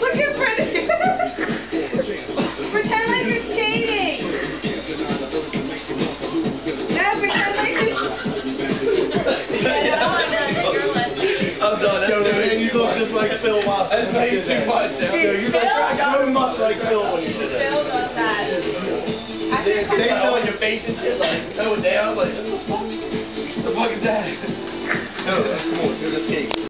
Look at Brittany. Pretend like you're skating. No, pretend like you're... I'm done. That's too much. You look just like Phil Watson. That's way too much. You look so much like Phil when you did that. Phil does that. They tell your face and shit, like, oh damn, like, what the fuck? What the fuck is that? No, come on, let's skate.